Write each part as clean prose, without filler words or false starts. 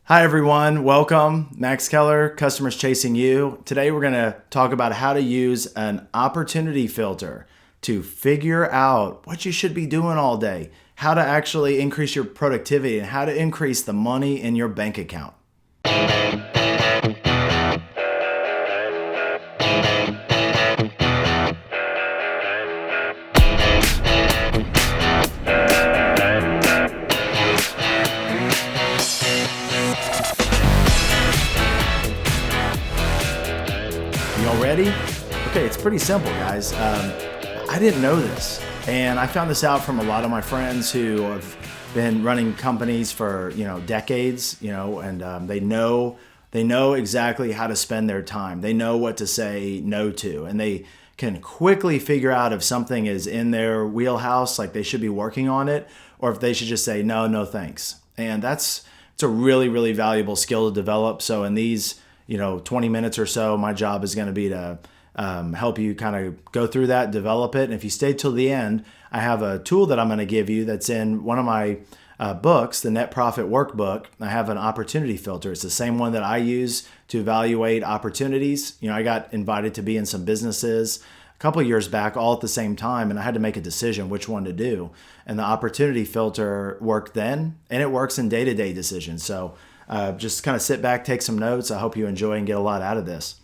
Hi everyone, welcome. Max Keller, Customers Chasing You. Today we're going to talk about how to use an opportunity filter to figure out what you should be doing all day, how to actually increase your productivity, and how to increase the money in your bank account. Y'all ready? Okay, it's pretty simple, guys. I didn't know this, and I found this out from a lot of my friends who have been running companies for decades, and they know exactly how to spend their time. They know what to say no to, and they can quickly figure out if something is in their wheelhouse, like they should be working on it, or if they should just say no, no thanks. And it's a really, really valuable skill to develop. So in these 20 minutes or so, my job is going to be to help you kind of go through that, develop it. And if you stay till the end, I have a tool that I'm going to give you that's in one of my books, the Net Profit Workbook. I have an opportunity filter. It's the same one that I use to evaluate opportunities. I got invited to be in some businesses a couple of years back all at the same time, and I had to make a decision which one to do. And the opportunity filter worked then, and it works in day-to-day decisions. So just kind of sit back, take some notes. I hope you enjoy and get a lot out of this.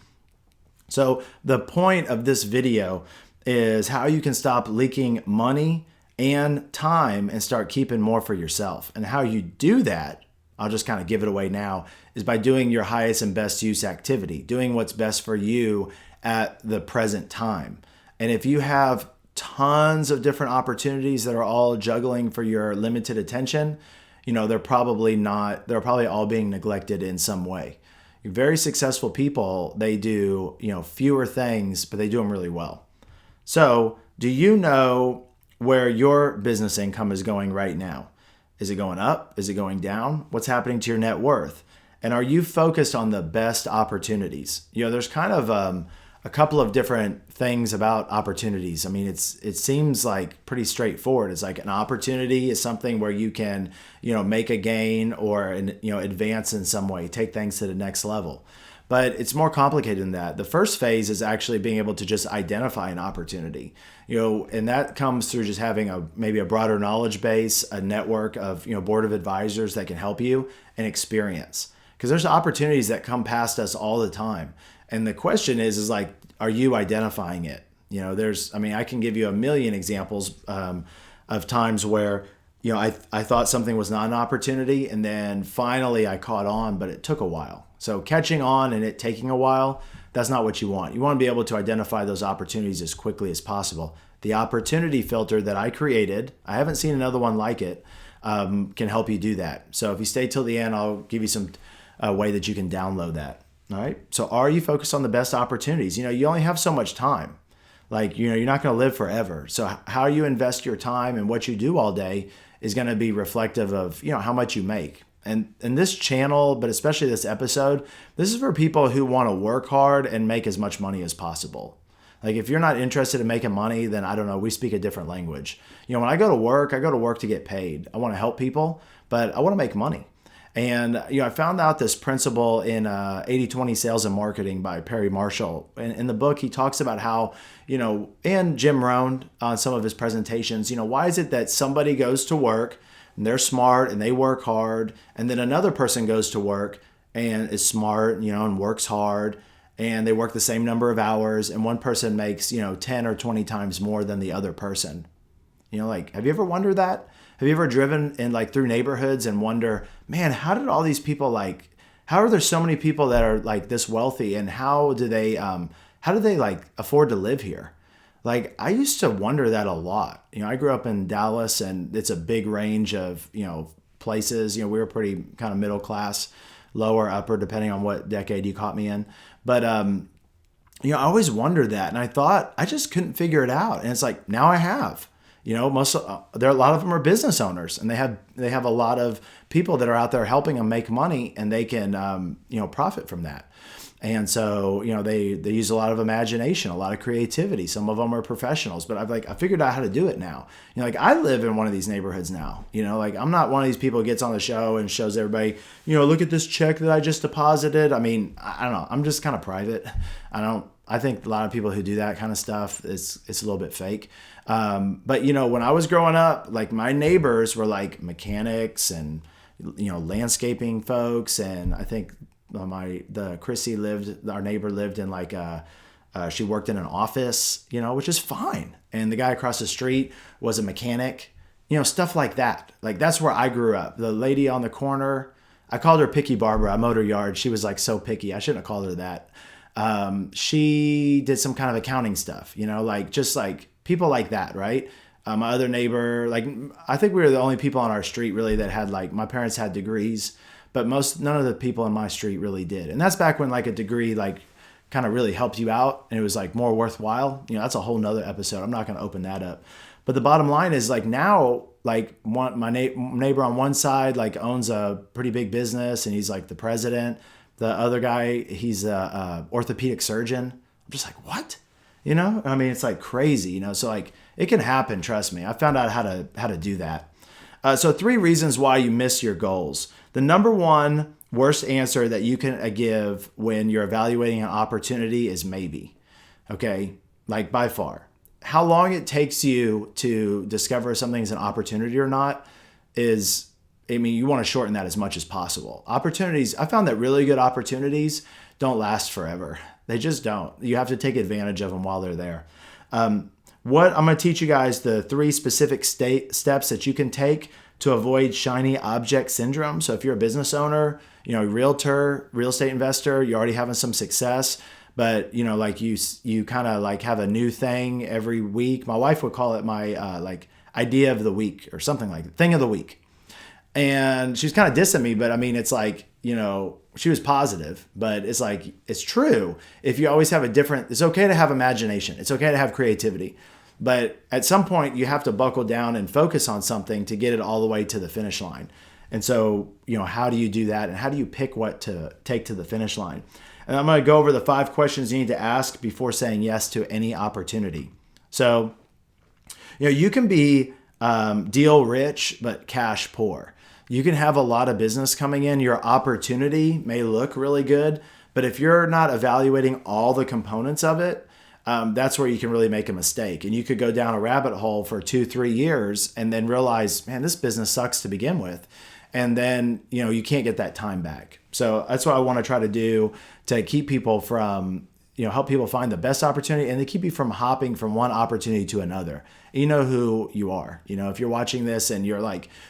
So the point of this video is how you can stop leaking money and time and start keeping more for yourself. And how you do that, I'll just kind of give it away now, is by doing your highest and best use activity, doing what's best for you at the present time. And if you have tons of different opportunities that are all juggling for your limited attention, they're probably all being neglected in some way. Very successful people, they do, fewer things, but they do them really well. So do you know where your business income is going right now? Is it going up? Is it going down? What's happening to your net worth? And are you focused on the best opportunities? There's kind of a couple of different things about opportunities. I mean, it seems like pretty straightforward. It's like an opportunity is something where you can, make a gain or, advance in some way, take things to the next level. But it's more complicated than that. The first phase is actually being able to just identify an opportunity, and that comes through just having maybe a broader knowledge base, a network of, board of advisors that can help you, and experience. Because there's opportunities that come past us all the time. And the question is like, are you identifying it? I can give you a million examples of times where, I thought something was not an opportunity, and then finally I caught on, but it took a while. So catching on and it taking a while, that's not what you want. You want to be able to identify those opportunities as quickly as possible. The opportunity filter that I created, I haven't seen another one like it, can help you do that. So if you stay till the end, I'll give you some way that you can download that. All right. So are you focused on the best opportunities? You only have so much time. You're not going to live forever. So how you invest your time and what you do all day is going to be reflective of, how much you make. And this channel, but especially this episode, this is for people who want to work hard and make as much money as possible. Like if you're not interested in making money, then I don't know, we speak a different language. When I go to work to get paid. I want to help people, but I want to make money. And I found out this principle in 80-20 Sales and Marketing by Perry Marshall. In the book, he talks about how, and Jim Rohn on some of his presentations, why is it that somebody goes to work and they're smart and they work hard, and then another person goes to work and is smart, and works hard, and they work the same number of hours, and one person makes, 10 or 20 times more than the other person? Have you ever wondered that? Have you ever driven through neighborhoods and wonder, man, how did all these people how are there so many people that are this wealthy, and how do they afford to live here? I used to wonder that a lot. I grew up in Dallas, and it's a big range of, places. We were pretty kind of middle class, lower, upper, depending on what decade you caught me in. But, I always wondered that. And I thought, I just couldn't figure it out. And it's like, now I have. A lot of them are business owners, and they have a lot of people that are out there helping them make money, and they can profit from that. And so, they use a lot of imagination, a lot of creativity. Some of them are professionals, but I figured out how to do it now. I live in one of these neighborhoods now. I'm not one of these people who gets on the show and shows everybody, look at this check that I just deposited. I mean, I don't know. I'm just kind of private. I think a lot of people who do that kind of stuff, it's a little bit fake. But when I was growing up, like my neighbors were like mechanics and, landscaping folks. And I think our neighbor lived in she worked in an office, which is fine. And the guy across the street was a mechanic, stuff like that. Like that's where I grew up. The lady on the corner, I called her Picky Barbara. I mowed her yard. She was like so picky. I shouldn't have called her that. She did some kind of accounting stuff, just like people like that. Right. My other neighbor, I think we were the only people on our street really that had my parents had degrees, but none of the people in my street really did. And that's back when a degree kind of really helped you out and it was more worthwhile. That's a whole nother episode. I'm not going to open that up. But the bottom line is now, my neighbor on one side owns a pretty big business and he's the president. The other guy, he's a orthopedic surgeon. I'm just what? I mean, it's crazy, so it can happen. Trust me. I found out how to do that. So 3 reasons why you miss your goals. The number one worst answer that you can give when you're evaluating an opportunity is maybe. Okay. By far. How long it takes you to discover if something's an opportunity or not you want to shorten that as much as possible. Opportunities, I found that really good opportunities don't last forever. They just don't. You have to take advantage of them while they're there. What I'm going to teach you guys the 3 specific steps that you can take to avoid shiny object syndrome. So if you're a business owner, realtor, real estate investor, you're already having some success, but you kind of have a new thing every week. My wife would call it my idea of the week or something like that, thing of the week. And she's kind of dissing me, but I mean, it's she was positive, but it's true. If you always have it's okay to have imagination. It's okay to have creativity, but at some point you have to buckle down and focus on something to get it all the way to the finish line. And so, how do you do that? And how do you pick what to take to the finish line? And I'm going to go over the 5 questions you need to ask before saying yes to any opportunity. So, you can be deal rich, but cash poor. You can have a lot of business coming in. Your opportunity may look really good, but if you're not evaluating all the components of it, that's where you can really make a mistake. And you could go down a rabbit hole for 2-3 years and then realize, man, this business sucks to begin with. And then, you can't get that time back. So that's what I want to try to do to keep people from, help people find the best opportunity and to keep you from hopping from one opportunity to another. You know who you are. If you're watching this and you're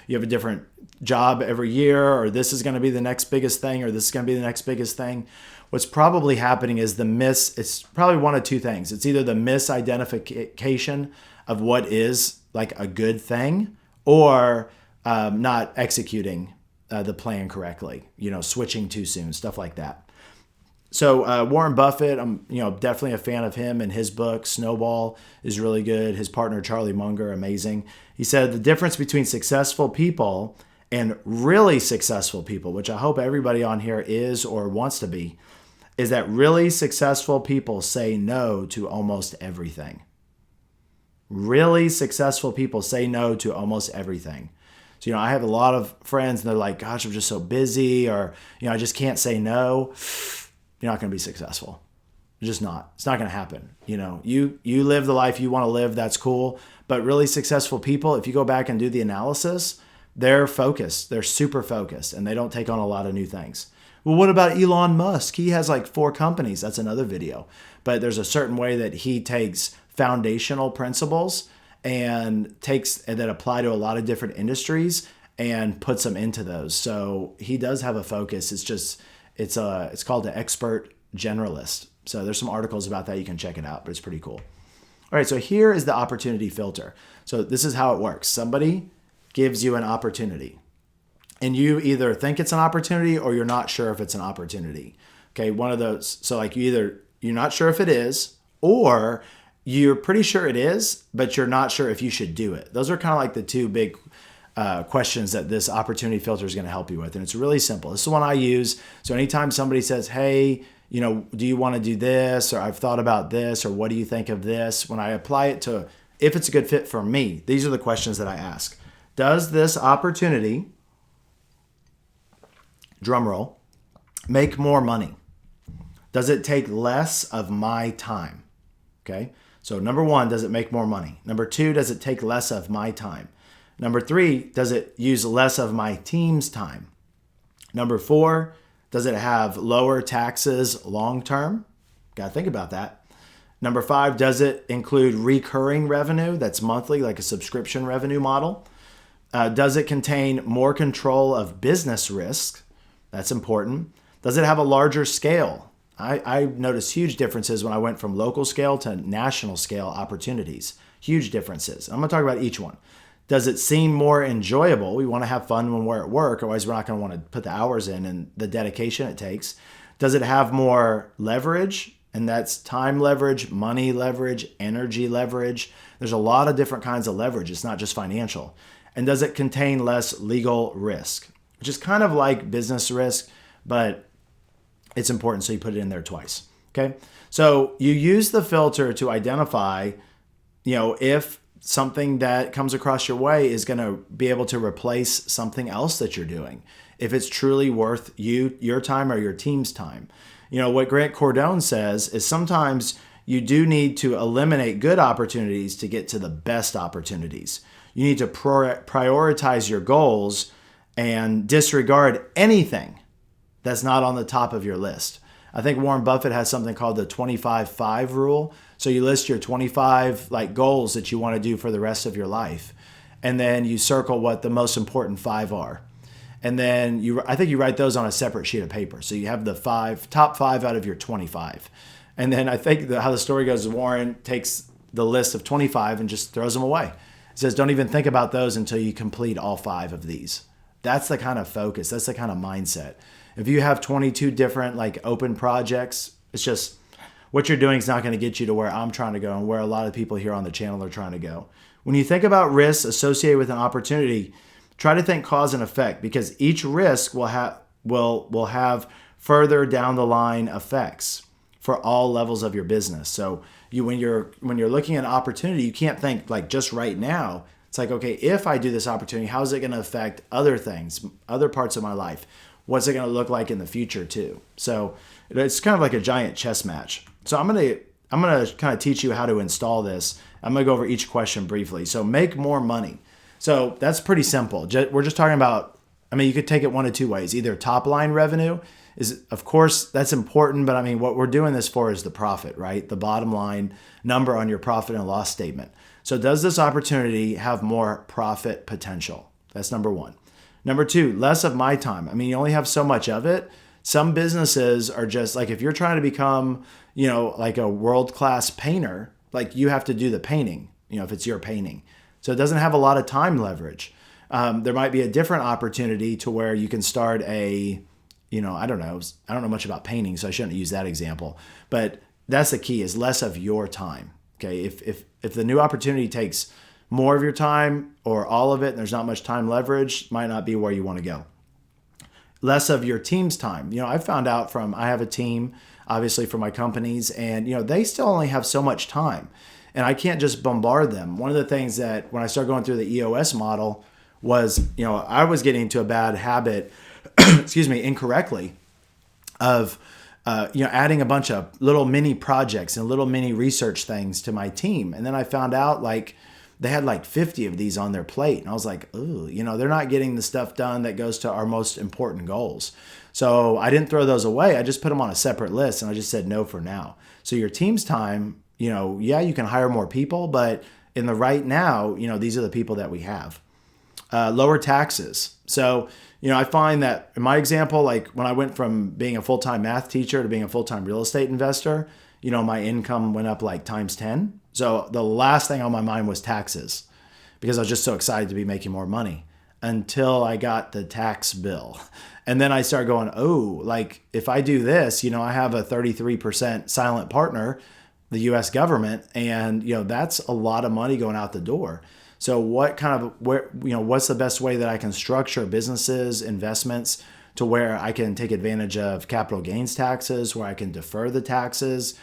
you have a different job every year, or this is going to be the next biggest thing, or this is going to be the next biggest thing, what's probably happening is it's probably one of 2 things. It's either the misidentification of what is a good thing, or not executing the plan correctly, switching too soon, stuff like that. So Warren Buffett, I'm definitely a fan of him, and his book Snowball is really good. His partner Charlie Munger, amazing. He said the difference between successful people and really successful people, which I hope everybody on here is or wants to be, is that really successful people say no to almost everything. Really successful people say no to almost everything. So, I have a lot of friends and they're like, gosh, I'm just so busy, or, I just can't say no. You're not going to be successful. You're just not. It's not going to happen. You live the life you want to live. That's cool. But really successful people, if you go back and do the analysis, they're focused. They're super focused, and they don't take on a lot of new things. Well, what about Elon Musk? He has 4 companies. That's another video. But there's a certain way that he takes foundational principles and that apply to a lot of different industries and puts them into those. So he does have a focus. It's called the expert generalist. So there's some articles about that. You can check it out, but it's pretty cool. All right. So here is the opportunity filter. So this is how it works. Somebody gives you an opportunity and you either think it's an opportunity or you're not sure if it's an opportunity. Okay. One of those. So you're not sure if it is, or you're pretty sure it is, but you're not sure if you should do it. Those are kind of the 2 big questions that this opportunity filter is going to help you with. And it's really simple. This is the one I use. So anytime somebody says, hey, do you want to do this? Or I've thought about this, or what do you think of this? When I apply it to if it's a good fit for me, these are the questions that I ask. Does this opportunity, drum roll, make more money? Does it take less of my time? Okay. So number one, does it make more money? Number two, does it take less of my time? Number three, does it use less of my team's time? Number four, does it have lower taxes long term? Got to think about that. Number five, does it include recurring revenue that's monthly, like a subscription revenue model? Does it contain more control of business risk? That's important. Does it have a larger scale? I noticed huge differences when I went from local scale to national scale opportunities. Huge differences. I'm going to talk about each one. Does it seem more enjoyable? We want to have fun when we're at work, otherwise we're not going to want to put the hours in and the dedication it takes. Does it have more leverage? And that's time leverage, money leverage, energy leverage. There's a lot of different kinds of leverage. It's not just financial. And does it contain less legal risk? Which is kind of like business risk, but it's important, so you put it in there twice. Okay. So you use the filter to identify, if something that comes across your way is going to be able to replace something else that you're doing. If it's truly worth your time or your team's time. What Grant Cardone says is sometimes you do need to eliminate good opportunities to get to the best opportunities. You need to prioritize your goals and disregard anything that's not on the top of your list. I think Warren Buffett has something called the 25-5 rule. So you list your 25 goals that you want to do for the rest of your life. And then you circle what the most important 5 are. And then I think you write those on a separate sheet of paper. So you have the top 5 out of your 25. And then I think how the story goes is Warren takes the list of 25 and just throws them away. He says, don't even think about those until you complete all 5 of these. That's the kind of focus. That's the kind of mindset. If you have 22 different open projects, it's just what you're doing is not going to get you to where I'm trying to go and where a lot of people here on the channel are trying to go. When you think about risks associated with an opportunity, try to think cause and effect, because each risk will have further down the line effects for all levels of your business. So when you're looking at an opportunity, you can't think just right now. It's okay, if I do this opportunity, how is it going to affect other things, other parts of my life? What's it going to look like in the future too? So it's kind of like a giant chess match. So I'm going to kind of teach you how to install this. I'm going to go over each question briefly. So make more money. So that's pretty simple. We're just talking about, you could take it one of two ways. Either top line revenue is, of course, that's important, but what we're doing this for is the profit, right? The bottom line number on your profit and loss statement. So does this opportunity have more profit potential? That's number one. Number two, less of my time. You only have so much of it. Some businesses are just if you're trying to become, a world-class painter, you have to do the painting, if it's your painting. So it doesn't have a lot of time leverage. There might be a different opportunity to where you can start I don't know much about painting, so I shouldn't use that example. But that's the key, is less of your time. Okay, if the new opportunity takes more of your time or all of it, and there's not much time leverage, might not be where you want to go. Less of your team's time. I found out I have a team, obviously, for my companies, and they still only have so much time, and I can't just bombard them. One of the things that when I started going through the EOS model was, I was getting into a bad habit, incorrectly, of adding a bunch of little mini projects and little mini research things to my team. And then I found out they had 50 of these on their plate. And I was ooh, they're not getting the stuff done that goes to our most important goals. So I didn't throw those away. I just put them on a separate list and I just said no for now. So your team's time, you can hire more people, but in the right now, these are the people that we have. Lower taxes. So, I find that in my example, when I went from being a full-time math teacher to being a full-time real estate investor, my income went up times 10. So the last thing on my mind was taxes, because I was just so excited to be making more money until I got the tax bill. And then I started going, if I do this, I have a 33% silent partner, the US government, and that's a lot of money going out the door. So what's the best way that I can structure businesses, investments to where I can take advantage of capital gains taxes, where I can defer the taxes,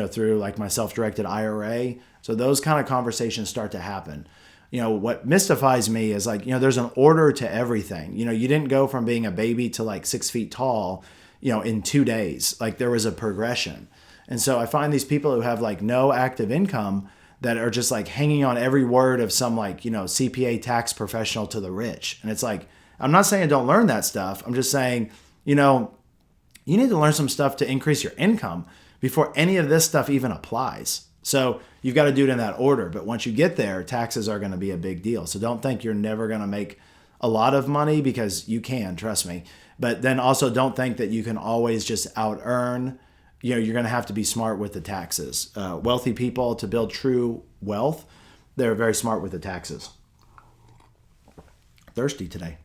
through like my self-directed IRA. So those kind of conversations start to happen. What mystifies me is like, there's an order to everything. You didn't go from being a baby to like 6 feet tall, in 2 days. Like there was a progression. And so I find these people who have like no active income that are just like hanging on every word of some like, CPA tax professional to the rich. And it's like, I'm not saying don't learn that stuff. I'm just saying, you need to learn some stuff to increase your income before any of this stuff even applies. So you've got to do it in that order. But once you get there, taxes are going to be a big deal. So don't think you're never going to make a lot of money, because you can, trust me. But then also don't think that you can always just out earn. You're going to have to be smart with the taxes. Wealthy people, to build true wealth, they're very smart with the taxes. Thirsty today.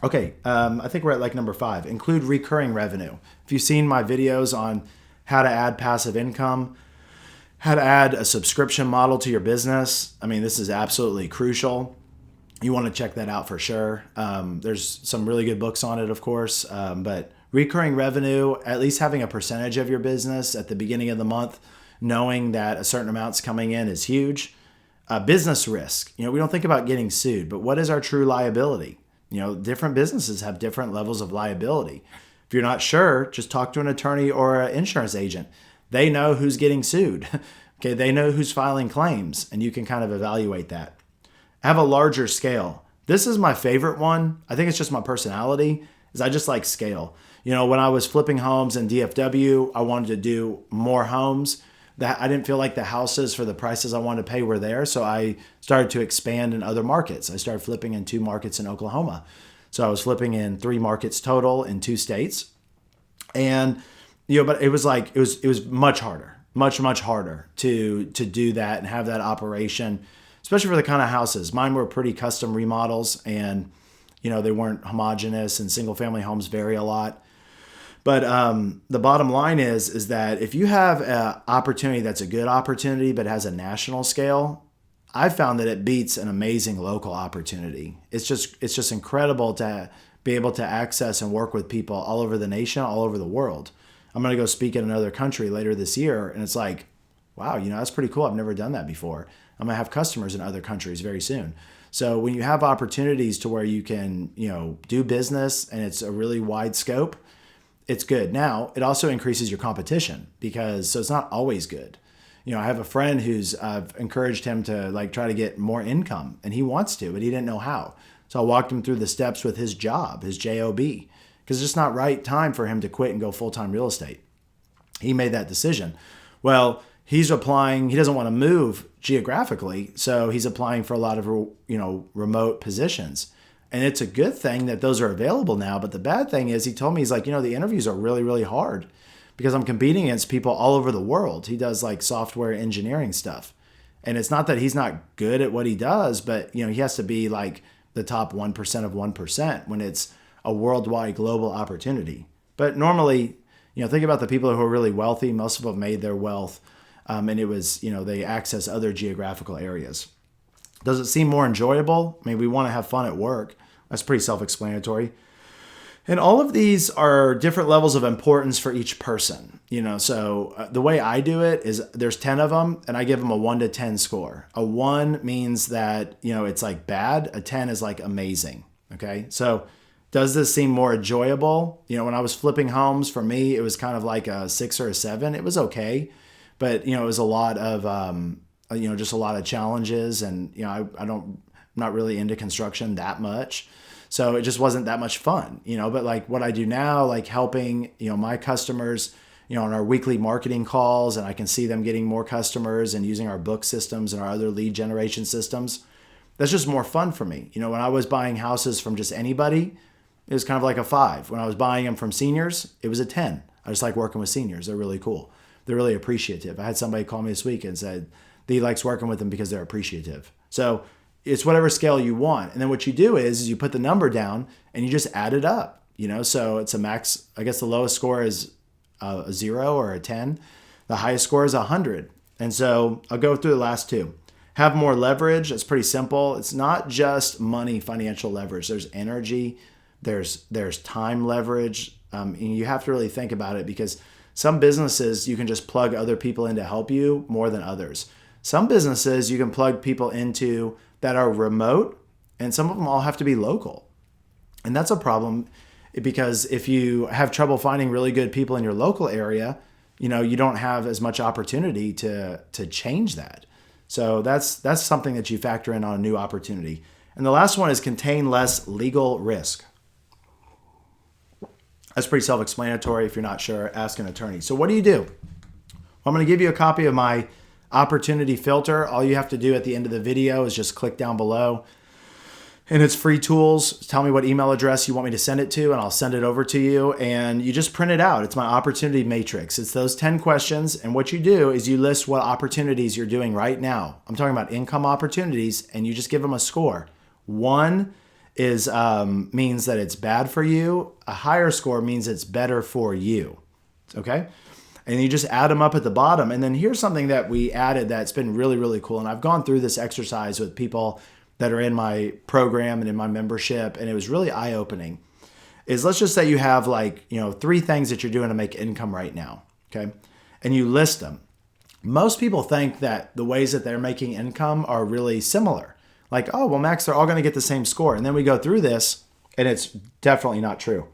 Okay, I think we're at like number 5. Include recurring revenue. If you've seen my videos on how to add passive income, how to add a subscription model to your business, this is absolutely crucial. You want to check that out for sure. There's some really good books on it, of course, but recurring revenue, at least having a percentage of your business at the beginning of the month, knowing that a certain amount's coming in, is huge. Business risk. We don't think about getting sued, but what is our true liability? Different businesses have different levels of liability. If you're not sure, just talk to an attorney or an insurance agent. They know who's getting sued. Okay, they know who's filing claims, and you can kind of evaluate that. Have a larger scale. This is my favorite one. I think it's just my personality, is I just like scale. When I was flipping homes in DFW, I wanted to do more homes. That I didn't feel like the houses for the prices I wanted to pay were there. So I started to expand in other markets. I started flipping in 2 markets in Oklahoma. So I was flipping in 3 markets total in 2 states. And, but it was like, it was much harder, much harder to do that and have that operation, especially for the kind of houses. Mine were pretty custom remodels, and, they weren't homogeneous, and single family homes vary a lot. But the bottom line is that if you have an opportunity that's a good opportunity but has a national scale, I've found that it beats an amazing local opportunity. It's just incredible to be able to access and work with people all over the nation, all over the world. I'm going to go speak in another country later this year, and it's like, wow, that's pretty cool. I've never done that before. I'm going to have customers in other countries very soon. So when you have opportunities to where you can, do business and it's a really wide scope, it's good. Now, it also increases your competition, so it's not always good. I have a friend I've encouraged him to like try to get more income, and he wants to, but he didn't know how. So I walked him through the steps with his job, his job, because it's just not right time for him to quit and go full-time real estate. He made that decision. Well, he's applying, he doesn't want to move geographically, so he's applying for a lot of, remote positions. And it's a good thing that those are available now. But the bad thing is, he told me, he's like, the interviews are really, really hard because I'm competing against people all over the world. He does like software engineering stuff. And it's not that he's not good at what he does, but, he has to be like the top 1% of 1% when it's a worldwide global opportunity. But normally, think about the people who are really wealthy. Most of them made their wealth. And it was, they access other geographical areas. Does it seem more enjoyable? We want to have fun at work. That's pretty self-explanatory. And all of these are different levels of importance for each person. So the way I do it is there's 10 of them, and I give them a 1 to 10 score. A 1 means that, it's like bad. A 10 is like amazing. Okay. So does this seem more enjoyable? When I was flipping homes, for me, it was kind of like a 6 or a 7. It was okay. But, it was a lot of, just a lot of challenges, and, I'm not really into construction that much. So it just wasn't that much fun, but like what I do now, like helping, my customers, on our weekly marketing calls, and I can see them getting more customers and using our book systems and our other lead generation systems. That's just more fun for me. When I was buying houses from just anybody, it was kind of like a 5. When I was buying them from seniors, it was a 10. I just like working with seniors. They're really cool. They're really appreciative. I had somebody call me this week and said that he likes working with them because they're appreciative. So it's whatever scale you want. And then what you do is you put the number down and you just add it up, so it's a max. I guess the lowest score is a 0 or a 10. The highest score is 100. And so I'll go through the last 2. Have more leverage. It's pretty simple. It's not just money, financial leverage. There's energy, There's time leverage. And you have to really think about it, because some businesses you can just plug other people in to help you more than others. Some businesses you can plug people into that are remote, and some of them all have to be local. And that's a problem, because if you have trouble finding really good people in your local area, you don't have as much opportunity to change that. So that's something that you factor in on a new opportunity. And the last one is contain less legal risk. That's pretty self-explanatory. If you're not sure, ask an attorney. So what do you do? Well, I'm going to give you a copy of my opportunity filter. All you have to do at the end of the video is just click down below, and it's free tools. Tell me what email address you want me to send it to, and I'll send it over to you. And you just print it out. It's my opportunity matrix. It's those 10 questions. And what you do is you list what opportunities you're doing right now. I'm talking about income opportunities, and you just give them a score. 1 is means that it's bad for you. A higher score means it's better for you. Okay? And you just add them up at the bottom. And then here's something that we added that's been really, really cool. And I've gone through this exercise with people that are in my program and in my membership, and it was really eye-opening. Is let's just say you have 3 things that you're doing to make income right now, okay? And you list them. Most people think that the ways that they're making income are really similar. Like, oh, well, Max, they're all going to get the same score. And then we go through this, and it's definitely not true.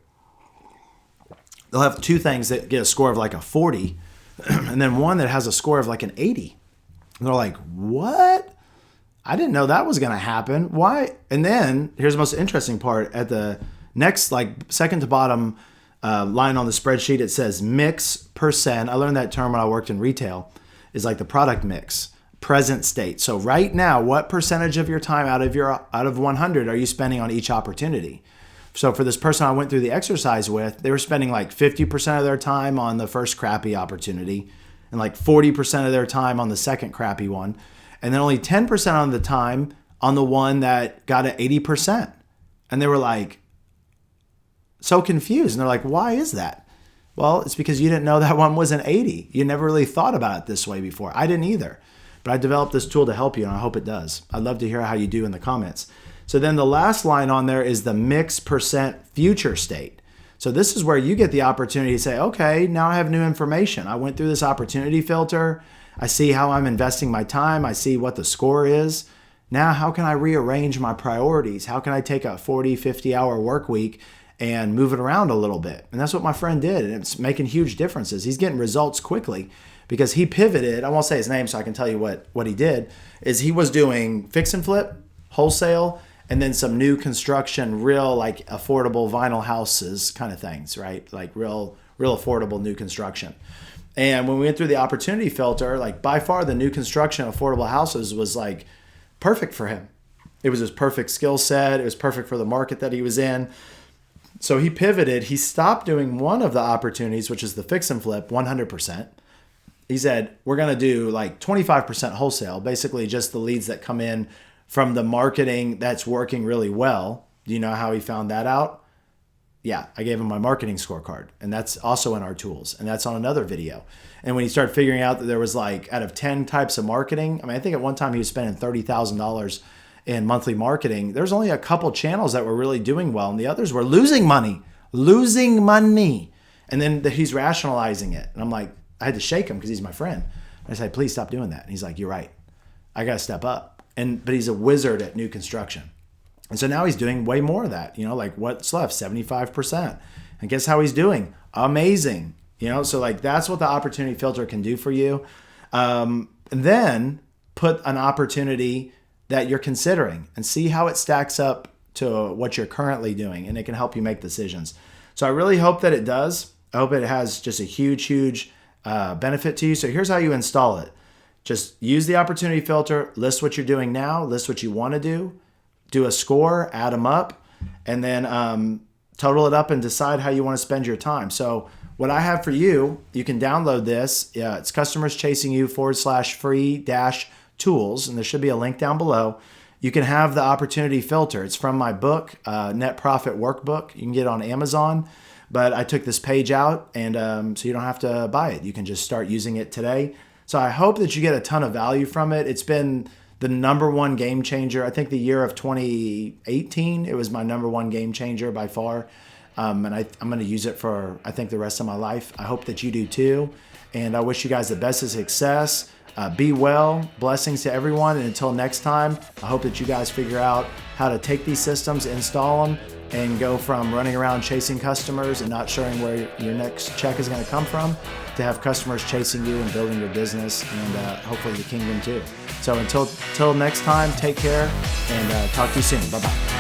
They'll have 2 things that get a score of like a 40, and then one that has a score of like an 80. And they're like, what? I didn't know that was going to happen. Why? And then here's the most interesting part. At the next, second to bottom line on the spreadsheet, it says mix percent. I learned that term when I worked in retail, is like the product mix, present state. So right now, what percentage of your time out of 100 are you spending on each opportunity? So for this person I went through the exercise with, they were spending like 50% of their time on the first crappy opportunity, and like 40% of their time on the second crappy one, and then only 10% of the time on the one that got an 80%. And they were like so confused. And they're like, why is that? Well, it's because you didn't know that one was an 80. You never really thought about it this way before. I didn't either. But I developed this tool to help you, and I hope it does. I'd love to hear how you do in the comments. So then the last line on there is the mix percent future state. So this is where you get the opportunity to say, okay, now I have new information. I went through this opportunity filter. I see how I'm investing my time. I see what the score is. Now, how can I rearrange my priorities? How can I take a 40, 50-hour work week and move it around a little bit? And that's what my friend did, and it's making huge differences. He's getting results quickly because he pivoted. I won't say his name so I can tell you what he did. Is he was doing fix and flip, wholesale, and then some new construction, real like affordable vinyl houses kind of things, right? Like real affordable new construction. And when we went through the opportunity filter, like by far the new construction affordable houses was like perfect for him. It was his perfect skill set. It was perfect for the market that he was in. So he pivoted. He stopped doing one of the opportunities, which is the fix and flip, 100%. He said, we're going to do like 25% wholesale, basically just the leads that come in from the marketing that's working really well. Do you know how he found that out? Yeah, I gave him my marketing scorecard, and that's also in our tools, and that's on another video. And when he started figuring out that there was like out of 10 types of marketing, I think at one time he was spending $30,000 in monthly marketing. There's only a couple channels that were really doing well, and the others were losing money. And then he's rationalizing it. And I'm like, I had to shake him because he's my friend. I said, please stop doing that. And he's like, you're right. I got to step up. But he's a wizard at new construction. And so now he's doing way more of that, like what's left, 75%. And guess how he's doing? Amazing. So like that's what the opportunity filter can do for you. And then put an opportunity that you're considering and see how it stacks up to what you're currently doing. And it can help you make decisions. So I really hope that it does. I hope it has just a huge benefit to you. So here's how you install it. Just use the opportunity filter, list what you're doing now, list what you want to do a score, add them up, and then total it up and decide how you want to spend your time. So what I have for you, you can download this. It's Customers Chasing You /free-tools, and there should be a link down below. You can have the opportunity filter. It's from my book, Net Profit Workbook. You can get it on Amazon, but I took this page out, and so you don't have to buy it. You can just start using it today. So I hope that you get a ton of value from it. It's been the number one game changer. I think the year of 2018, it was my number one game changer by far. And I'm going to use it for, I think, the rest of my life. I hope that you do too. And I wish you guys the best of success. Be well. Blessings to everyone. And until next time, I hope that you guys figure out how to take these systems, install them, and go from running around chasing customers and not showing where your next check is going to come from to have customers chasing you and building your business and hopefully the kingdom too. So until next time, take care and talk to you soon. Bye-bye.